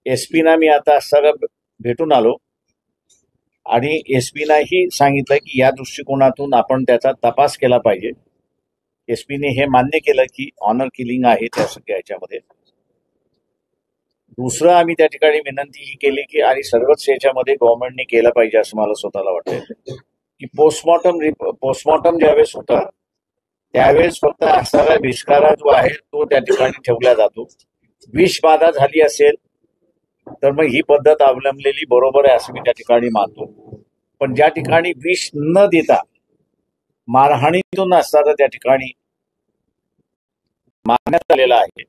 एसपीना मी आता सगळं भेटून आलो आणि एसपीनाही सांगितलं की या दृष्टिकोनातून आपण त्याचा तपास केला पाहिजे. एसपीने हे मान्य केलं की ऑनर किलिंग आहे त्या सगळ्या याच्यामध्ये. दुसरं आम्ही त्या ठिकाणी विनंती ही केली की आणि सर्वच याच्यामध्ये गव्हर्नमेंटने केलं पाहिजे असं मला स्वतःला वाटतं की पोस्टमॉर्टम ज्यावेळेस होता त्यावेळेस फक्त असा विषकारा जो आहे तो त्या ठिकाणी ठेवला जातो. विष बाधा झाली असेल तर मग ही पद्धत अवलंबलेली बरोबर आहे असं मी त्या ठिकाणी मानतो. पण ज्या ठिकाणी विष न देता मारहाणीतून असताना त्या ठिकाणी मारण्यात आलेला आहे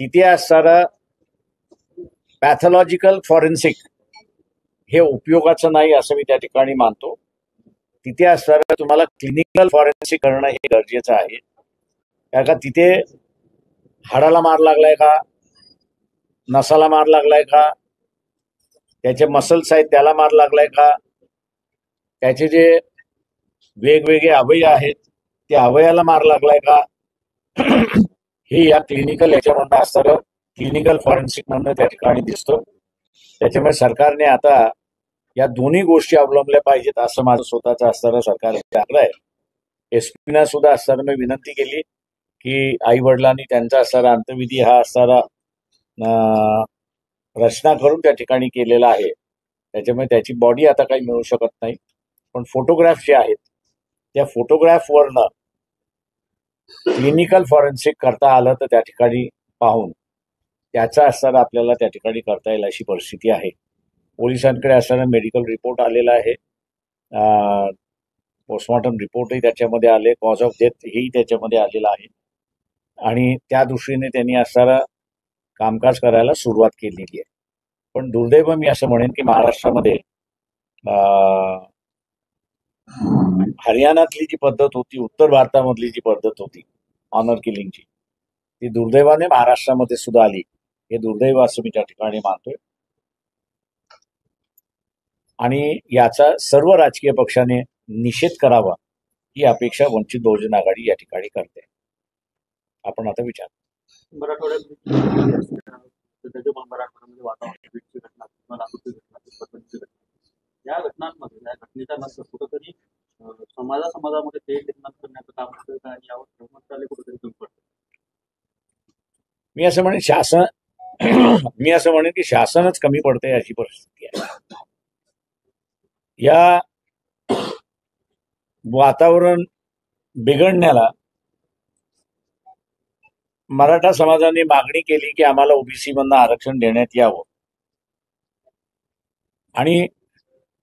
तिथे असणारा पॅथॉलॉजिकल फॉरेन्सिक हे उपयोगाचं नाही असं मी त्या ठिकाणी मानतो. तिथे असणारं तुम्हाला क्लिनिकल फॉरेन्सिक करणं हे गरजेचं आहे. कारण का तिथे हाडाला मार लागलाय का, नसाला मार लागलाय का, त्याचे मसल्स आहेत त्याला मार लागलाय का, त्याचे जे वेगवेगळे अवयव आहेत त्या अवयवाला मार लागलाय का, हे या क्लिनिकल याच्यामधनं असणारं क्लिनिकल फॉरेन्सिक मधनं त्या ठिकाणी दिसतं. त्याच्यामुळे सरकारने आता या दोन्ही गोष्टी अवलंबल्या पाहिजेत असं माझं स्वतःचं असणारं सरकारने आग्रह आहे. एसपीना सुद्धा असताना मी विनंती केली की आई वडिलांनी त्यांचा असणारा अंत्यविधी हा असणारा रचना करून त्या ठिकाणी केलेला आहे. त्याच्यामुळे त्याची बॉडी आता काही मिळू शकत नाही. पण फोटोग्राफ जे आहेत त्या फोटोग्राफवरनं क्लिनिकल फॉरेन्सिक करता आलं तर त्या ठिकाणी पाहून त्याचा असणारा आपल्याला त्या ठिकाणी करता येईल अशी परिस्थिती आहे. पोलिसांकडे असणारा मेडिकल रिपोर्ट आलेला आहे. पोस्टमॉर्टम रिपोर्टही त्याच्यामध्ये आले, कॉज ऑफ डेथ हेही त्याच्यामध्ये आलेला आहे आणि त्या दृष्टीने त्यांनी असणारा कामकाज करायला सुरुवात केलेली आहे. पण दुर्दैव मी असं म्हणेन की महाराष्ट्रामध्ये हरियाणातली जी पद्धत होती, उत्तर भारतामधली जी पद्धत होती ऑनर किलिंगची, ती दुर्दैवाने महाराष्ट्रामध्ये सुद्धा आली. हे दुर्दैव असं मी त्या ठिकाणी मानतोय आणि याचा सर्व राजकीय पक्षाने निषेध करावा ही अपेक्षा वंचित बहुजन आघाडी या ठिकाणी करते. आपण आता विचार मराठवाड्यामध्ये वातावरण या घटनांमध्ये या घटनेच्या नंतर कुठंतरी समाजामध्ये ते निर्माण करण्याचं काम करतं आणि यावर प्रमुखाने कुठेतरी कमी पडतं. मी असं म्हणेन की शासनच कमी पडते अशी परिस्थिती आहे. या वातावरण बिघडण्याला मराठा समाजाने मागणी केली की आम्हाला ओबीसी मधनं आरक्षण देण्यात यावं आणि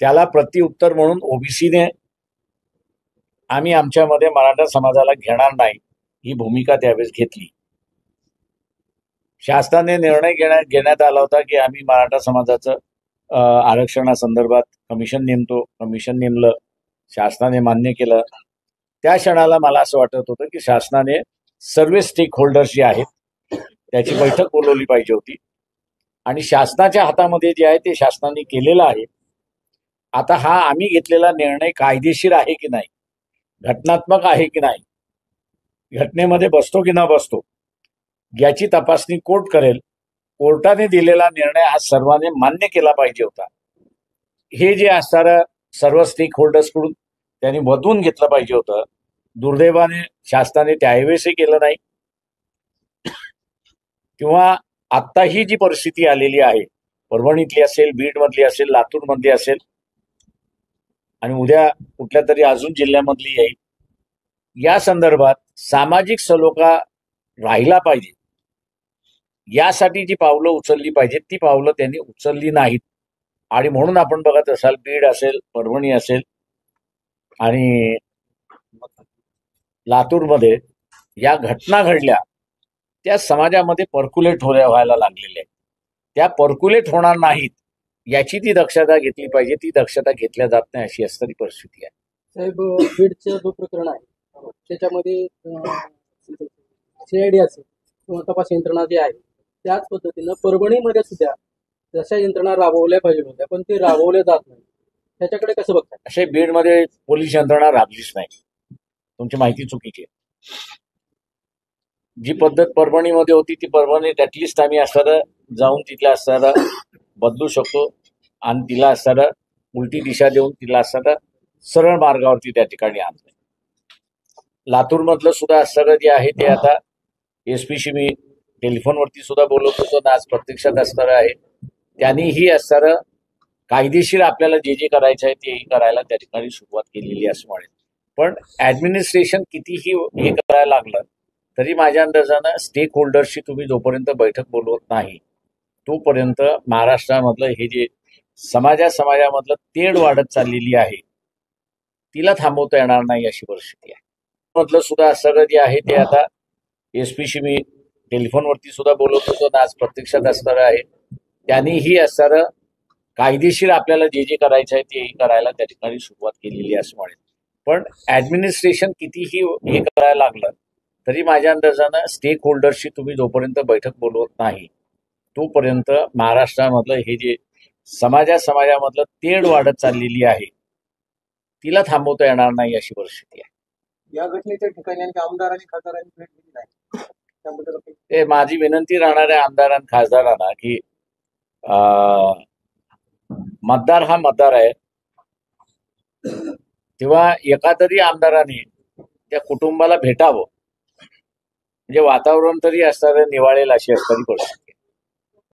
त्याला प्रत्युत्तर म्हणून ओबीसीने आम्ही आमच्यामध्ये मराठा समाजाला घेणार नाही ही भूमिका त्यावेळेस घेतली. शासनाने निर्णय घेण्यात आला होता की आम्ही मराठा समाजाचं आरक्षणासंदर्भात कमिशन नेमतो. कमिशन नेमलं, शासनाने मान्य केलं. त्या क्षणाला मला असं वाटत होतं की शासनाने सर्व स्टेक होल्डर्स जे आहेत त्याची बैठक बोलवली पाहिजे होती आणि शासनाच्या हातामध्ये जे आहे ते शासनाने केलेलं आहे. आता हा आम्ही घेतलेला निर्णय कायदेशीर आहे की नाही, घटनात्मक आहे की नाही, घटनेमध्ये बसतो की न बसतो याची तपासणी कोर्ट करेल. कोर्टाने दिलेला निर्णय हा सर्वांनी मान्य केला पाहिजे होता. हे जे असणारं सर्व स्टेक होल्डर्सकडून त्यांनी वधवून घेतलं पाहिजे होतं. दुर्दैवाने शासनाने त्यावेळेसही केलं नाही किंवा आत्ता ही जी परिस्थिती आलेली आहे परभणीतली असेल, बीड मधली असेल, लातूर मधली असेल आणि उद्या कुठल्या तरी अजून जिल्ह्यामधली येईल, या संदर्भात सामाजिक सलोखा राहिला पाहिजे यासाठी जी पावलं उचलली पाहिजेत ती पावलं त्यांनी उचलली नाहीत. आणि म्हणून आपण बघत असाल बीड असेल, परभणी असेल आणि लातूरमध्ये या घटना घडल्या त्या समाजामध्ये पर्क्युलेट व्हायला लागलेल्या आहेत. त्या पर्क्युलेट होणार नाहीत याची ती दक्षता घेतली पाहिजे. ती दक्षता घेतल्या जात नाही अशी असणारी परिस्थिती आहे. साहेब, बीडचं जो प्रकरण आहे त्याच्यामध्ये सीआयडी असेल किंवा तपास यंत्रणा जी आहे त्याच पद्धतीनं परभणीमध्ये सुद्धा जशा यंत्रणा राबवल्या पाहिजे होत्या पण ते राबवल्या जात नाही. त्याच्याकडे कसं बघताय? असे बीडमध्ये पोलीस यंत्रणा राबलीच नाही. तुमची माहिती चुकीची आहे. जी पद्धत परभणीमध्ये होती ती परभणीत ऍटलिस्ट आम्ही असणारं जाऊन तिथल्या असणारं बदलू शकतो आणि तिला असणारं उलटी दिशा देऊन तिला असणारं सरळ मार्गावरती त्या ठिकाणी आणलं. लातूरमधलं सुद्धा असणारं जे आहे ते आता एसपीशी मी टेलिफोनवरती सुद्धा बोलत होतो आणि आज प्रत्यक्षात असणारं आहे. त्यांनीही असणारं कायदेशीर आपल्याला जे जे करायचं आहे तेही करायला त्या ठिकाणी सुरुवात केलेली असं म्हणेल. पण ऍडमिनिस्ट्रेशन कितीही हे करायला लागलं तरी माझ्या अंदाजानं स्टेक होल्डर्सची तुम्ही जोपर्यंत बैठक बोलवत नाही तोपर्यंत महाराष्ट्रामधलं हे जे समाजामधलं तेढ वाढत चाललेली आहे तिला थांबवता येणार नाही अशी परिस्थिती आहे. मधलं सुद्धा सगळं जे आहे ते आता एसपीशी मी टेलिफोनवरती सुद्धा बोलत होतो आणि आज प्रत्यक्षात असणारं आहे. त्यांनीही असणारं कायदेशीर आपल्याला जे जे करायचं आहे तेही करायला त्या ठिकाणी सुरुवात केलेली असं म्हणेल. पण ऍडमिनिस्ट्रेशन कितीही हे करायला लागलं तरी माझ्या अंदाजानं स्टेक होल्डर्सची तुम्ही जोपर्यंत बैठक बोलवत नाही तोपर्यंत महाराष्ट्रामधलं हे जे समाजामधलं तेढ वाढत चाललेली आहे तिला थांबवता येणार नाही अशी परिस्थिती आहे. या घटनेच्या ठिकाणी आणखी आमदार आणि खासदारांनी भेट दिली नाही त्याबद्दल ते माझी विनंती राहणार आहे आमदारांना खासदारांना की मतदार हा मतदार आहे तेव्हा एका तरी आमदाराने त्या कुटुंबाला भेटावं म्हणजे वातावरण तरी असणारं निवाळेल अशी असणारी परिस्थिती.